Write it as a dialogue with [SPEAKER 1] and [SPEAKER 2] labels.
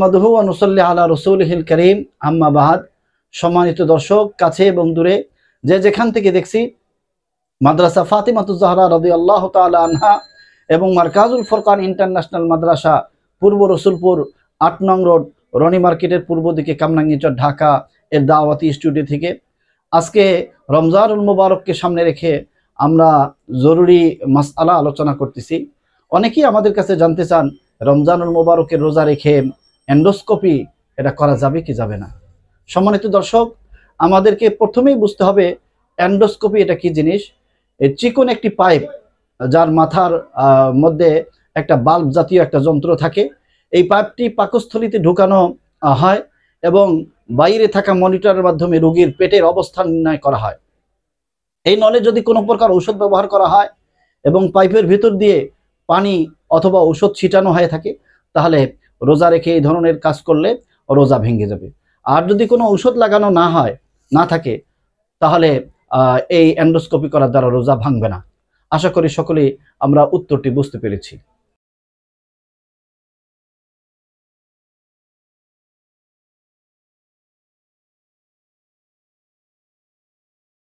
[SPEAKER 1] মাদহু ওয়া নুসাল্লি আলা রাসূলিহিল কারীম, আম্মা বাদ। সম্মানিত দর্শক, কাছে এবং দূরে যে যেখান থেকে দেখছি, মাদ্রাসা ফাতিমাতুজ জাহরা রাদিয়াল্লাহু তাআলা আনহা এবং মারকাজুল ফুরকান ইন্টারন্যাশনাল মাদ্রাসা পূর্ব রসুলপুর ৮ নং রোড, রনি মার্কেটের পূর্ব দিকে, কামরাঙ্গীরচর, ঢাকা এর দাওয়াতি স্টুডিও থেকে আজকে রমজানুল মুবারককে সামনে রেখে আমরা জরুরি মাসআলা আলোচনা করতেছি। অনেকেই আমাদের কাছে জানতে চান, রমজানুল মুবারকের রোজা রেখে এন্ডোস্কোপি এটা করা যাবে কি যাবে না। সম্মানিত দর্শক, আমাদেরকে প্রথমেই বুঝতে হবে এন্ডোস্কোপি এটা কি জিনিস। চিকন একটি পাইপ, যার মাথার মধ্যে একটা বাল্ব জাতীয় একটা যন্ত্র থাকে। এই পাইপটি পাকস্থলীতে ঢুকানো হয় এবং বাইরে থাকা মনিটরের মাধ্যমে রোগীর পেটের অবস্থান নির্ণয় করা হয়। এই নলে যদি কোনো প্রকার ঔষধ ব্যবহার করা হয় এবং পাইপের ভিতর দিয়ে পানি অথবা ঔষধ ছিটানো হয়ে থাকে, তাহলে রোজা রেখে এই ধরনের কাজ করলে রোজা ভেঙে যাবে। আর যদি কোনো ঔষধ লাগানো না থাকে, তাহলে এই এন্ডোস্কোপি করার দ্বারা রোজা ভাঙবে না। আশা করি সকলেই আমরা উত্তরটি বুঝতে পেরেছি।